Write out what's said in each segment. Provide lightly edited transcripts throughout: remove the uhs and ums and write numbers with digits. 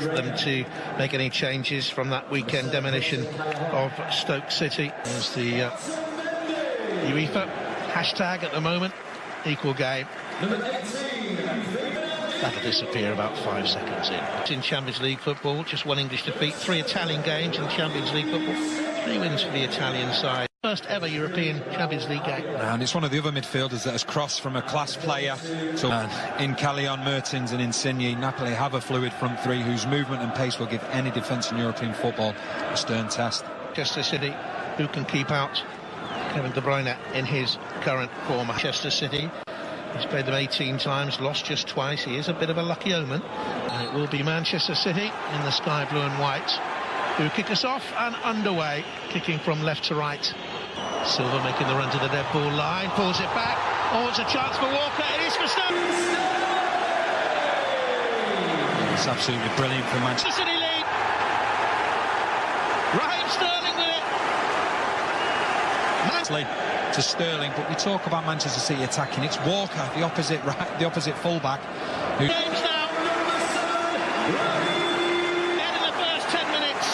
them to make any changes from that weekend demolition of Stoke City. There's the UEFA hashtag at the moment, equal game. That'll disappear about 5 seconds in. In Champions League football, just one English defeat, 3 Italian games in Champions League football, 3 wins for the Italian side. First ever European Champions League game. And it's one of the other midfielders that has crossed from a class player to in Callion, Mertens and Insigne. Napoli have a fluid front three whose movement and pace will give any defence in European football a stern test. Manchester City, who can keep out Kevin De Bruyne in his current form. Manchester City, he's played them 18 times, lost just twice. He is a bit of a lucky omen. And it will be Manchester City in the sky blue and white who kick us off and underway, kicking from left to right. Silva making the run to the dead ball line, pulls it back. Oh, it's a chance for Walker. It is for Sterling. It's absolutely brilliant for Manchester City lead. Raheem Sterling with it. To Sterling, but we talk about Manchester City attacking. It's Walker, the opposite fullback. Who... Games now. And in the first 10 minutes,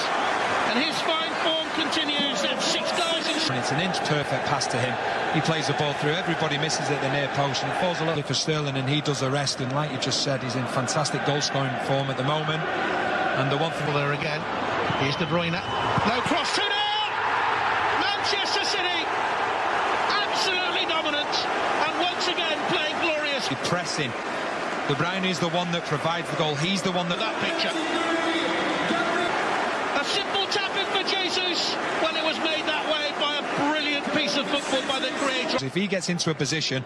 and his fine form continues. There's 6 guys in. It's an inch perfect pass to him. He plays the ball through. Everybody misses at the near post, and it falls a little for Sterling, and he does the rest. And like you just said, he's in fantastic goal-scoring form at the moment. And the one thing there again. Here's De Bruyne. Low cross 2-0. Manchester City. Absolutely dominant, and once again playing glorious. Pressing. De Bruyne is the one that provides the goal. He's the one that picture. A simple tap-in for Jesus. Well, it was made that way by a brilliant piece of football by the creator. If he gets into a position,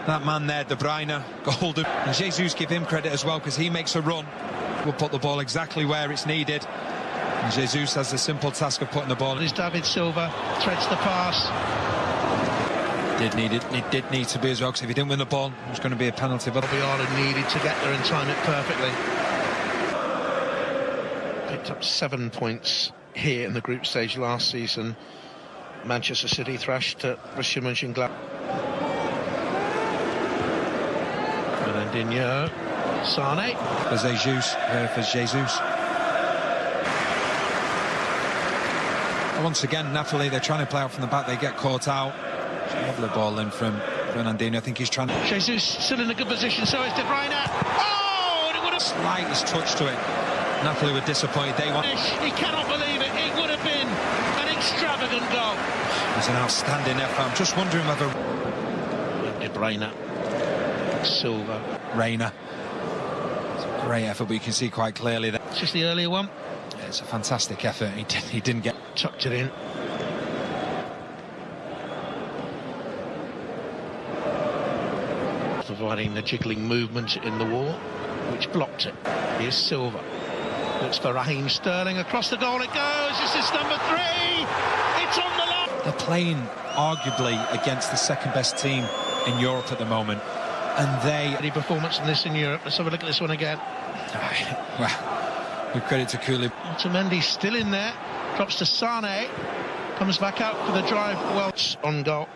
that man there, De Bruyne, golden. And Jesus, give him credit as well, because he makes a run. Will put the ball exactly where it's needed. And Jesus has the simple task of putting the ball. There's David Silva, threads the pass. It did need to be as well, because if he didn't win the ball, it was going to be a penalty. But Ireland needed to get there and time it perfectly. Picked up 7 points here in the group stage last season. Manchester City thrashed Borussia Mönchengladbach. Fernandinho, Sane. For Jesus. Once again, Napoli, they're trying to play out from the back. They get caught out. Lovely ball in from Fernandinho. I think he's trying to... Jesus still in a good position, so is De Bruyne. Oh, and it would have... Slightest touch to it. Napoli were disappointed. They want... He cannot believe it. It would have been an extravagant goal. It's an outstanding effort. I'm just wondering whether... De Bruyne. Silva. Reina. It's a great effort, but you can see quite clearly that... It's just the earlier one. Yeah, it's a fantastic effort. He didn't get... Tucked it in. Providing the jiggling movement in the wall, which blocked it. Here's Silva. Looks for Raheem Sterling. Across the goal it goes. This is number 3. It's on the line. They're playing arguably against the second best team in Europe at the moment. And they... Any performance in this in Europe. Let's have a look at this one again. Well, with credit to Cooley. Otamendi still in there. Drops to Sane. Comes back out for the drive. Welch on goal.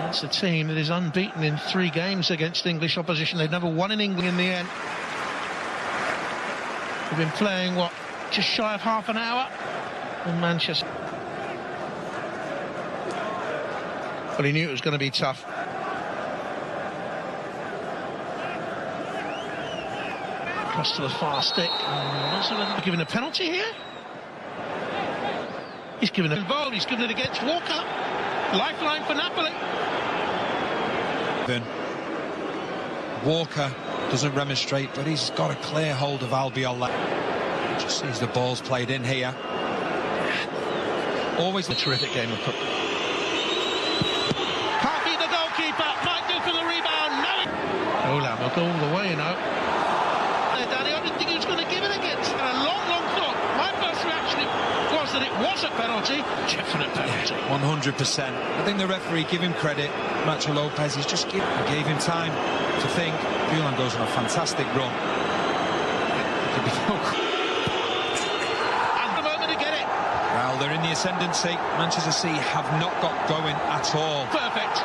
It's a team that is unbeaten in 3 games against English opposition. They've never won in England in the end. They've been playing, what, just shy of half an hour in Manchester. Well, he knew it was going to be tough. Cross to the far stick. Given a penalty here? He's given it involved. He's given it against Walker. Lifeline for Napoli. Walker doesn't remonstrate, but he's got a clear hold of Albiol. Just sees the balls played in here. Always a terrific game of football. Can't beat the goalkeeper. Might do for the rebound. No. Ola will go all the way, you know. Danny, I didn't think he was going to give it against. And a long thought. My first reaction was that it was a penalty. Definite penalty. 100%. I think the referee, give him credit. Nacho Lopez, he's just gave him time to think. Kumpulan goes on a fantastic run. And the moment to get it. Well, they're in the ascendancy. Manchester City have not got going at all. Perfect.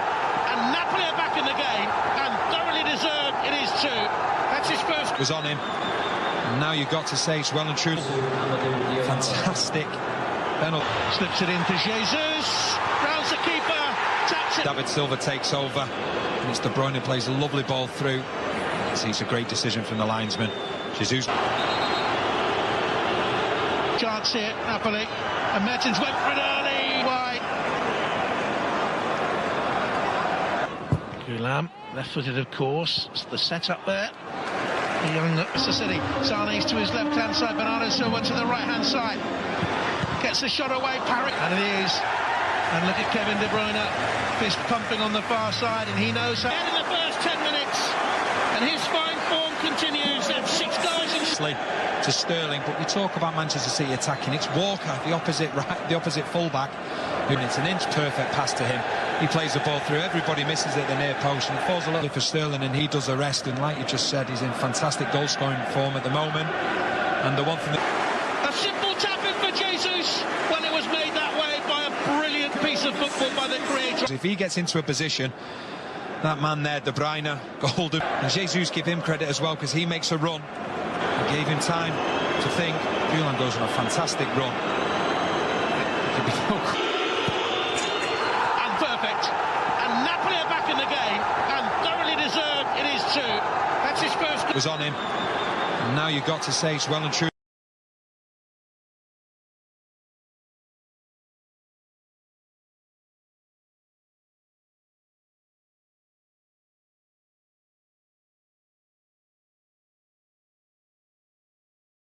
And Napoli are back in the game, and thoroughly deserved it is too. That's his first. Was on him. And now you've got to say it's well and true. Fantastic penalty. Slips it into Jesus. Rounds the keeper. Taps it. David Silva takes over. And it's De Bruyne who plays a lovely ball through. It's a great decision from the linesman. Jesus. Chance here, Napoli. And Mertens went for it early. Wide. Kumpulan, left-footed of course. It's the setup there. The young Manchester City. Sane's to his left-hand side. Bernardo Silva to the right-hand side. Gets the shot away. Parry. And it is. And look at Kevin De Bruyne. Fist pumping on the far side. And he knows how. In the first 10 minutes. And his fine form continues. That's 6 guys in. To Sterling, but we talk about Manchester City attacking. It's Walker, the opposite fullback, who needs an inch perfect pass to him. He plays the ball through. Everybody misses at the near post, and it falls a little for Sterling, and he does the rest. And like you just said, he's in fantastic goal-scoring form at the moment. And the one from a simple tap in for Jesus. Well, it was made that way by a brilliant piece of football by the creator. If he gets into a position, that man there, De Bruyne, golden. And Jesus, give him credit as well, because he makes a run. He gave him time to think. Kumpulan goes on a fantastic run. And perfect. And Napoli are back in the game, and thoroughly deserved it is too. That's his first. Was on him. And now you've got to say it's well and true.